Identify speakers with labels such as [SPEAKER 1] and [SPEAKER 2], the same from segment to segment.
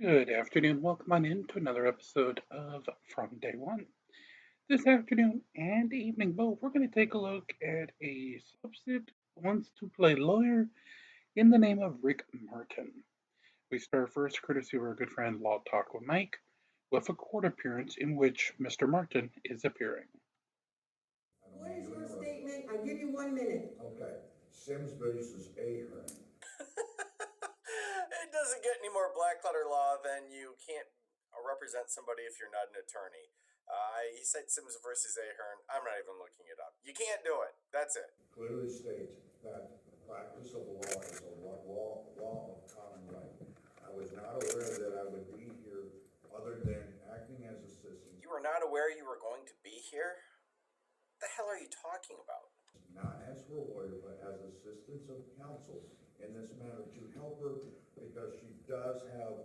[SPEAKER 1] Good afternoon. Welcome on in to another episode of From Day One. This afternoon and evening both, we're going to take a look at a subset wants to play lawyer in the name of Rick Martin. We start first, courtesy of our good friend Law Talk with Mike, with a court appearance in which Mr. Martin is appearing.
[SPEAKER 2] What is your statement? I give you 1 minute.
[SPEAKER 3] Okay, Sims versus Ahern.
[SPEAKER 4] It doesn't get any more black letter law than you can't represent somebody if you're not an attorney. He said Sims versus Ahern. I'm not even looking it up. You can't do it. That's it.
[SPEAKER 3] Clearly states that the practice of law is a law of common right. I was not aware that I would be here other than acting as assistant.
[SPEAKER 4] You were not aware you were going to be here? What the hell are you talking about?
[SPEAKER 3] Not as her lawyer, but as assistance of counsel in this matter to help her because she does have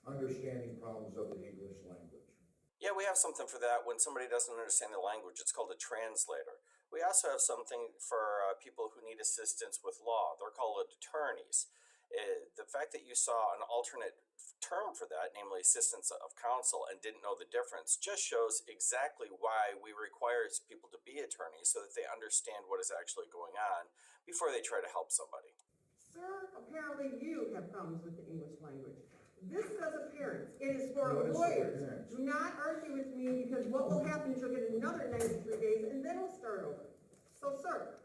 [SPEAKER 3] understanding problems of the English language.
[SPEAKER 4] Yeah, we have something for that when somebody doesn't understand the language. It's called a translator. We also have something for people who need assistance with law. They're called attorneys. The fact that you saw an alternate term for that, namely assistance of counsel, and didn't know the difference, just shows exactly why we require people to be attorneys so that they understand what is actually going on before they try to help somebody.
[SPEAKER 2] Sir, apparently you have problems with the English language. This says appearance. It is for
[SPEAKER 3] What is
[SPEAKER 2] lawyers.
[SPEAKER 3] appearance?
[SPEAKER 2] Do not argue with me because what will happen is you'll get another 93 days and then we'll start over. So, sir,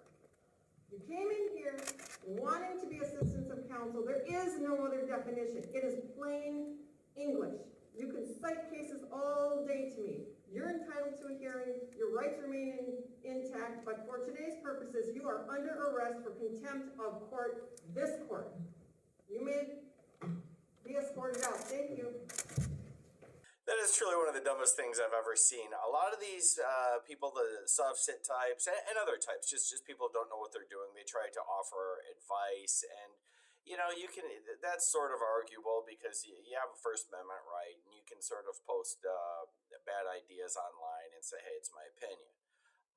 [SPEAKER 2] you came in here wanting to be assistance of counsel. There is no other definition. It is plain English. You can cite cases all day to me. You're entitled to a hearing. Your rights remain intact. But for today's purposes, you are under arrest for contempt of court, this court. You may be escorted out. Thank you.
[SPEAKER 4] That is truly one of the dumbest things I've ever seen. A lot of these people, the Sov Cit types and other types, just people don't know what they're doing. They try to offer advice, and you can. That's sort of arguable because you have a First Amendment right, and you can sort of post bad ideas online and say, "Hey, it's my opinion."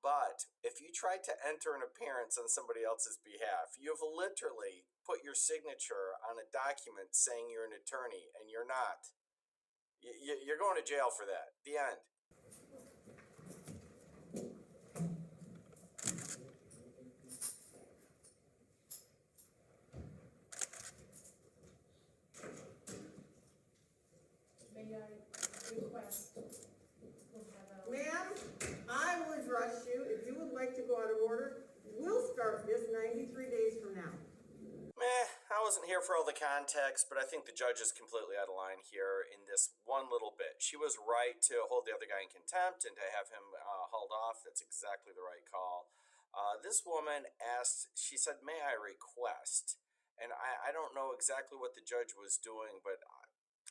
[SPEAKER 4] But if you try to enter an appearance on somebody else's behalf, you have literally put your signature on a document saying you're an attorney, and you're not. You're going to jail for that. The end.
[SPEAKER 5] May I request to have a...
[SPEAKER 2] Ma'am, I will address you. If you would like to go out of order, we'll start this 93 days from now.
[SPEAKER 4] I wasn't here for all the context, but I think the judge is completely out of line here in this one little bit. She was right to hold the other guy in contempt and to have him hauled off. That's exactly the right call. This woman asked, she said, "May I request?" And I don't know exactly what the judge was doing, but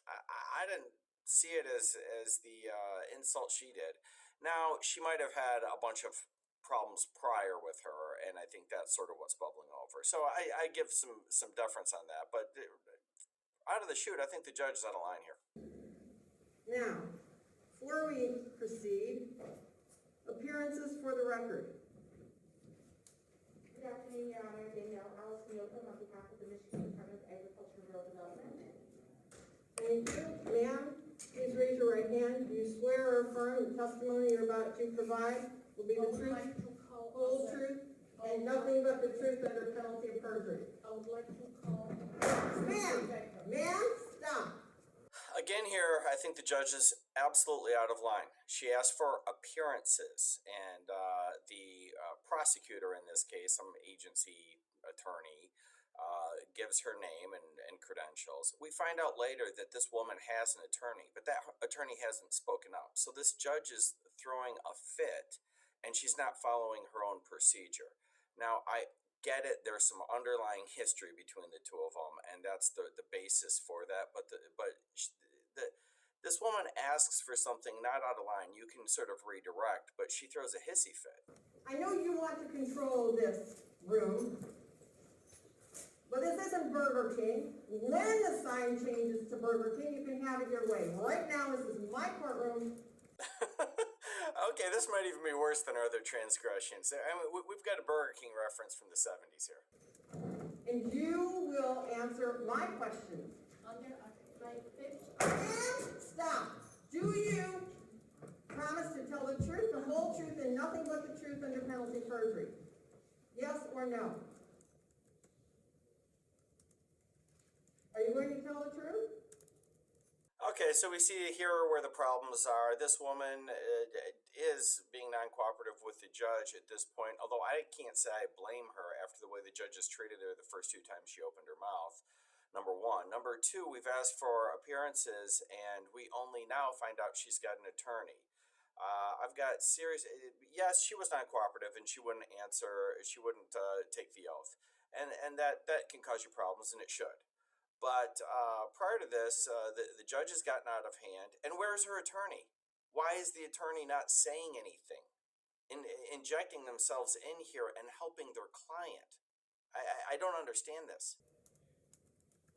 [SPEAKER 4] I didn't see it as the insult she did. Now, she might have had a bunch of problems prior with her, and I think that's sort of what's bubbling over. So I give some deference on that, but out of the chute, I think the judge is out of line here.
[SPEAKER 2] Now, before we proceed, appearances for the record.
[SPEAKER 5] Good afternoon, Your Honor. Danielle Alice Newcomb on behalf of the Michigan Department of Agriculture and Rural Development.
[SPEAKER 2] Thank you. Ma'am, please raise your right hand. Do you swear or affirm the testimony you're about to provide will be the truth, whole truth, and nothing but the truth under penalty of perjury?
[SPEAKER 5] I would like to call...
[SPEAKER 2] Ma'am, stop.
[SPEAKER 4] Again here, I think the judge is absolutely out of line. She asked for appearances, and the prosecutor in this case, some agency attorney, gives her name and credentials. We find out later that this woman has an attorney, but that attorney hasn't spoken up. So this judge is throwing a fit, and she's not following her own procedure. Now, I get it. There's some underlying history between the two of them, and that's the basis for that. But this woman asks for something not out of line. You can sort of redirect, but she throws a hissy fit.
[SPEAKER 2] I know you want to control this room, but this isn't Burger King. When the sign changes to Burger King, you can have it your way. Right now, this is my courtroom.
[SPEAKER 4] Okay, this might even be worse than our other transgressions. I mean, we've got a Burger King reference from the 70s here.
[SPEAKER 2] and you will answer my questions. And stop. Do you promise to tell the truth, the whole truth, and nothing but the truth under penalty of perjury? Yes or no? Are you going to tell the truth?
[SPEAKER 4] Okay, so we see here where the problems are. This woman is being non-cooperative with the judge at this point, although I can't say I blame her after the way the judge has treated her the first two times she opened her mouth. Number one. Number two, we've asked for appearances, and we only now find out she's got an attorney. I've got serious. Yes, she was non-cooperative, and she wouldn't answer. She wouldn't take the oath, and that can cause you problems, and it should. But prior to this, the judge has gotten out of hand. And where's her attorney? Why is the attorney not saying anything, injecting themselves in here and helping their client? I don't understand this.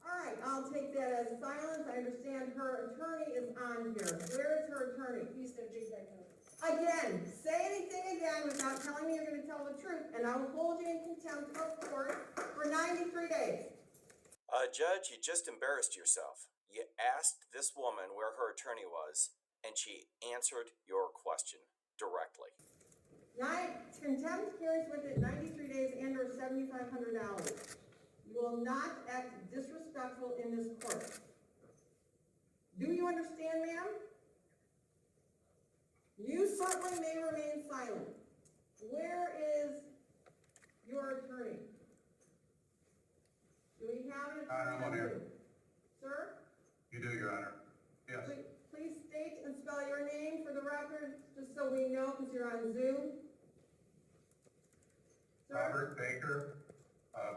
[SPEAKER 2] All right, I'll take that as silence. I understand her attorney is on here. Where is her attorney?
[SPEAKER 5] He's the judge.
[SPEAKER 2] Again, say anything again without telling me you're going to tell the truth, and I will hold you in contempt of court for 93 days.
[SPEAKER 4] Judge, you just embarrassed yourself. You asked this woman where her attorney was, and she answered your question directly.
[SPEAKER 2] Contempt carries with it 93 days and or $7,500. You will not act disrespectful in this court. Do you understand, ma'am? You certainly may remain silent. Where is your attorney? Do we have an attorney?
[SPEAKER 6] I'm here.
[SPEAKER 2] Sir?
[SPEAKER 6] You do, Your Honor. Yes.
[SPEAKER 2] Please state and spell your name for the record, just so we know, because you're on Zoom. Sir?
[SPEAKER 6] Robert Baker,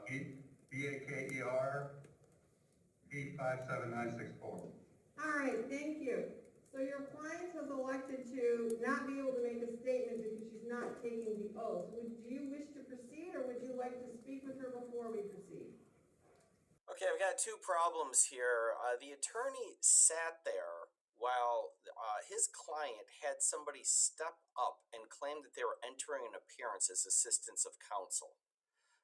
[SPEAKER 6] B-A-K-E-R, P57964.
[SPEAKER 2] All right, thank you. So your client has elected to not be able to make a statement because she's not taking the oath. Do you wish to proceed, or would you like to speak with her before we proceed?
[SPEAKER 4] Okay, I've got two problems here. The attorney sat there while his client had somebody step up and claim that they were entering an appearance as assistants of counsel.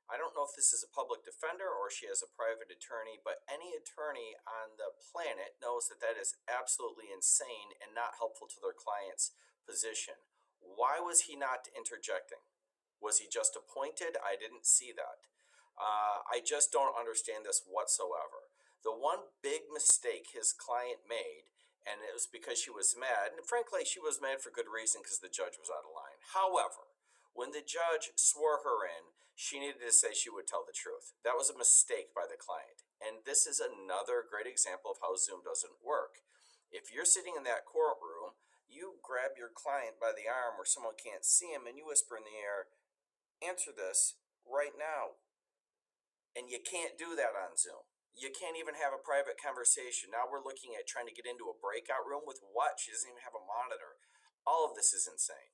[SPEAKER 4] I don't know if this is a public defender or she has a private attorney, but any attorney on the planet knows that that is absolutely insane and not helpful to their client's position. Why was he not interjecting? Was he just appointed? I didn't see that. I just don't understand this whatsoever. The one big mistake his client made, and it was because she was mad, and frankly, she was mad for good reason because the judge was out of line. However, when the judge swore her in, she needed to say she would tell the truth. That was a mistake by the client. And this is another great example of how Zoom doesn't work. If you're sitting in that courtroom, you grab your client by the arm where someone can't see him and you whisper in the air, "Answer this right now." And you can't do that on Zoom. You can't even have a private conversation. Now we're looking at trying to get into a breakout room with what? She doesn't even have a monitor. All of this is insane.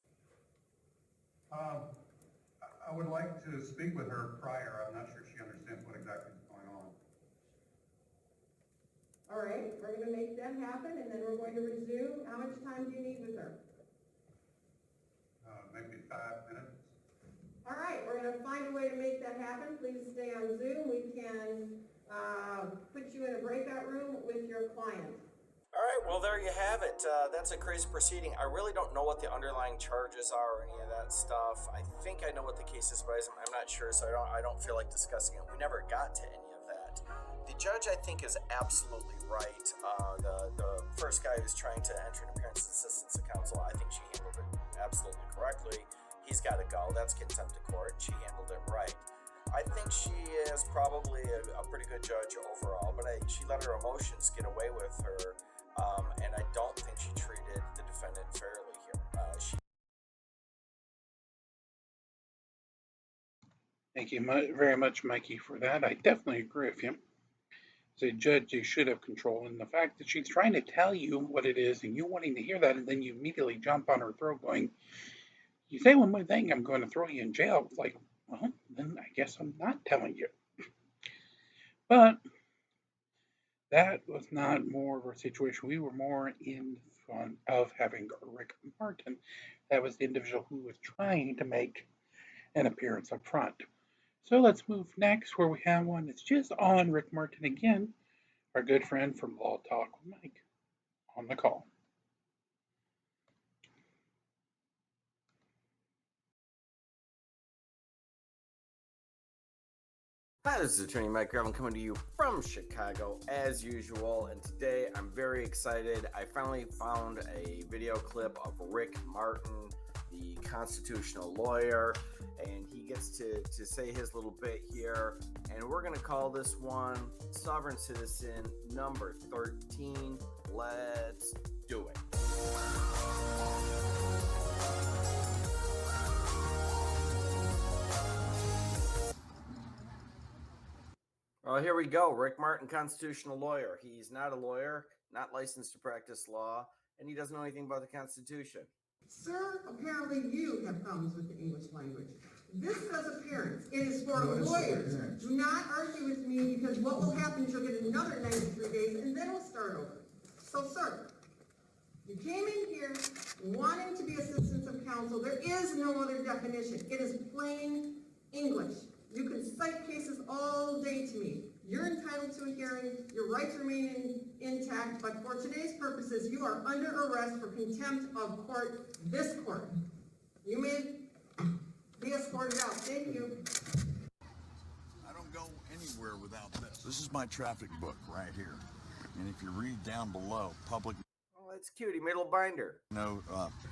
[SPEAKER 6] I would like to speak with her prior. I'm not sure she understands what exactly is going on.
[SPEAKER 2] All right, we're going to make that happen, and then we're going to resume. How much time do you need with her?
[SPEAKER 6] Maybe 5 minutes.
[SPEAKER 2] All right, we're going to find a way to make that happen. Please stay on Zoom. We can put you in a breakout room with your client.
[SPEAKER 4] All right, well, there you have it. That's a crazy proceeding. I really don't know what the underlying charges are or any of that stuff. I think I know what the case is, but I'm not sure, so I don't feel like discussing it. We never got to any of that. The judge, I think, is absolutely right. The first guy who's trying to enter an appearance as assistance of counsel, I think she handled it absolutely correctly. He's got to go. That's contempt of court. She handled it right. I think she is probably a pretty good judge overall, but she let her emotions get away with her. And I don't think she treated the defendant fairly here.
[SPEAKER 1] Thank you very much, Mikey, for that. I definitely agree with you. As a judge, you should have control. And the fact that she's trying to tell you what it is and you wanting to hear that, and then you immediately jump on her throat going, "You say one more thing, I'm going to throw you in jail." It's like, well, then I guess I'm not telling you. But that was not more of a situation. We were more in front of having Rick Martin. That was the individual who was trying to make an appearance up front. So let's move next where we have one that's just on Rick Martin again, our good friend from Law Talk with Mike on the call.
[SPEAKER 4] Hi, this is Attorney Mike Graham coming to you from Chicago as usual, and today I'm very excited. I finally found a video clip of Rick Martin, the constitutional lawyer, and he gets to say his little bit here, and we're going to call this one Sovereign Citizen number 13. Let's do it. Well, here we go. Rick Martin, constitutional lawyer. He's not a lawyer, not licensed to practice law, and he doesn't know anything about the Constitution.
[SPEAKER 2] Sir, apparently you have problems with the English language. This says appearance. It is for lawyers. Do not argue with me because what will happen is you'll get another 93 days and then we'll start over. So, sir, you came in here wanting to be assistance of counsel. There is no other definition. It is plain English. You can cite cases all day to me. You're entitled to a hearing. Your rights remain intact, but for today's purposes, you are under arrest for contempt of court, this court. You may be escorted out. Thank you.
[SPEAKER 3] I don't go anywhere without this. This is my traffic book right here. And if you read down below, public
[SPEAKER 4] Oh, that's cute. He made a little binder.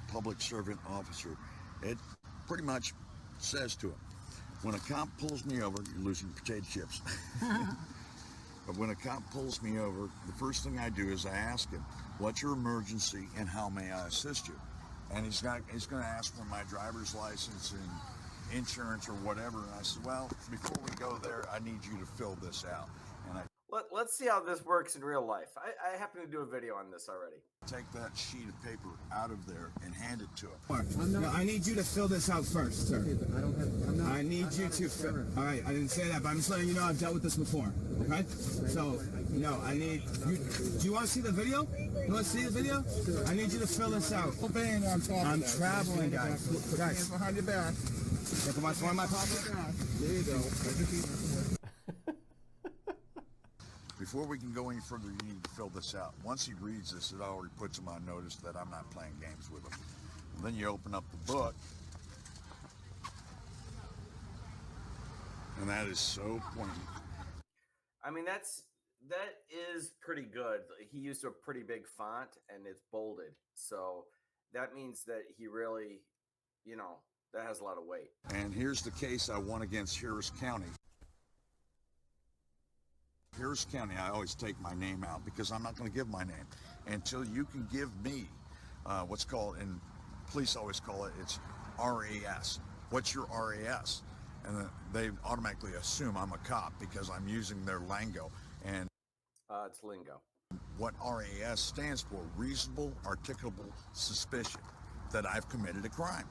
[SPEAKER 3] public servant officer, it pretty much says to him, when a cop pulls me over, you're losing potato chips. But when a cop pulls me over, the first thing I do is I ask him, what's your emergency and how may I assist you? And he's going to ask for my driver's license and insurance or whatever. And I said, well, before we go there, I need you to fill this out. And I
[SPEAKER 4] Let's see how this works in real life. I happen to do a video on this already.
[SPEAKER 3] take that sheet of paper out of there and hand it to him.
[SPEAKER 7] No, I need you to fill this out first, sir. I need you to fill. All right, I didn't say that, but I'm just letting you know I've dealt with this before. Okay? So, no, I need you. Do you want to see the video? You want to see the video? I need you to fill this out. I'm traveling, guys. Guys, behind your back. Look at my phone in my pocket. There you go.
[SPEAKER 3] Before we can go any further, you need to fill this out. Once he reads this, it already puts him on notice that I'm not playing games with him. And then you open up the book, and that is so pointy.
[SPEAKER 4] I mean, that is pretty good. He used a pretty big font and it's bolded. So that means that he really, that has a lot of weight.
[SPEAKER 3] And here's the case I won against Harris County. Harris County, I always take my name out because I'm not going to give my name until you can give me what's called, and police always call it, it's RAS. What's your RAS? And they automatically assume I'm a cop because I'm using their lingo. And
[SPEAKER 4] It's lingo.
[SPEAKER 3] what RAS stands for, reasonable articulable suspicion that I've committed a crime.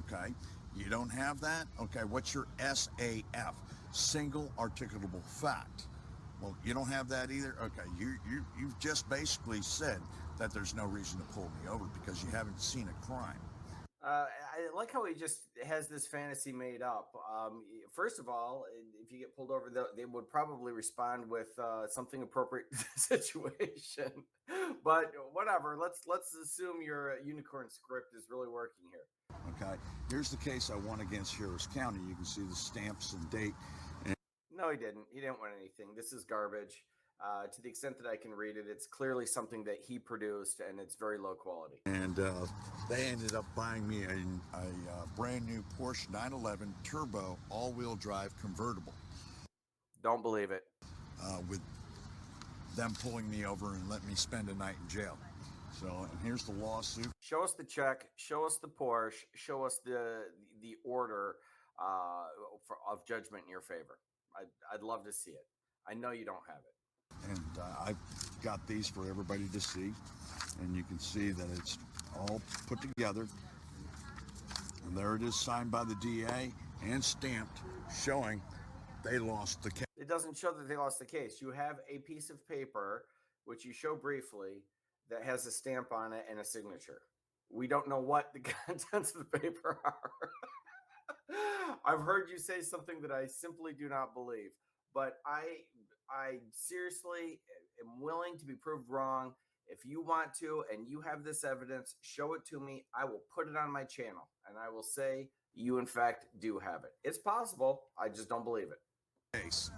[SPEAKER 3] Okay, you don't have that? Okay, what's your SAF? Single articulable fact. Well, you don't have that either? Okay, you've just basically said that there's no reason to pull me over because you haven't seen a crime.
[SPEAKER 4] I like how he just has this fantasy made up. First of all, if you get pulled over, they would probably respond with something appropriate to the situation. But whatever, let's assume your unicorn script is really working here.
[SPEAKER 3] Okay, here's the case I won against Harris County. You can see the stamps and date.
[SPEAKER 4] No, he didn't. He didn't win anything. This is garbage. To the extent that I can read it, it's clearly something that he produced, and it's very low quality.
[SPEAKER 3] And they ended up buying me a brand new Porsche 911 Turbo all-wheel drive convertible.
[SPEAKER 4] Don't believe it.
[SPEAKER 3] With them pulling me over and letting me spend a night in jail. So, and here's the lawsuit.
[SPEAKER 4] Show us the check. Show us the Porsche. Show us the order of judgment in your favor. I'd love to see it. I know you don't have it.
[SPEAKER 3] And I've got these for everybody to see. And you can see that it's all put together. And there it is, signed by the DA and stamped, showing they lost the case.
[SPEAKER 4] It doesn't show that they lost the case. You have a piece of paper, which you show briefly, that has a stamp on it and a signature. We don't know what the contents of the paper are. I've heard you say something that I simply do not believe, but I seriously am willing to be proved wrong. If you want to and you have this evidence, show it to me. I will put it on my channel and I will say you in fact do have it. It's possible. I just don't believe it.
[SPEAKER 3] Case.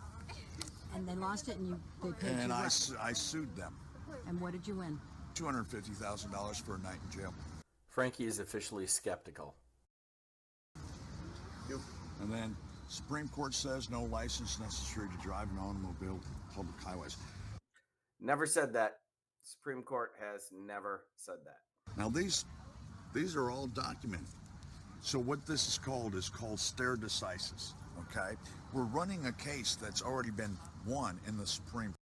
[SPEAKER 8] And they lost it, and they paid
[SPEAKER 3] And
[SPEAKER 8] you
[SPEAKER 3] I
[SPEAKER 8] what?
[SPEAKER 3] I sued them.
[SPEAKER 8] And what did you win?
[SPEAKER 3] $250,000 for a night in jail.
[SPEAKER 4] Frankie is officially skeptical.
[SPEAKER 3] And then Supreme Court says no license necessary to drive an automobile public highways.
[SPEAKER 4] Never said that. Supreme Court has never said that.
[SPEAKER 3] Now these are all documented. So what this is called stare decisis. Okay, we're running a case that's already been won in the Supreme Court.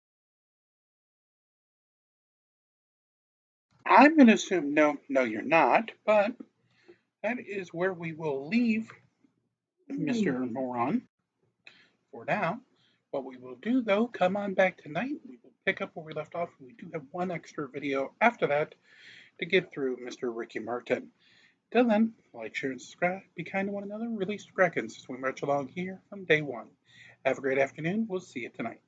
[SPEAKER 1] I'm going to assume no, you're not, but that is where we will leave Mr. Moron for now. What we will do, though, come on back tonight. We will pick up where we left off. We do have one extra video after that to get through Mr. Ricky Martin. Till then, like, share, and subscribe. Be kind to one another. Release dragons as we march along here from day one. Have a great afternoon. We'll see you tonight.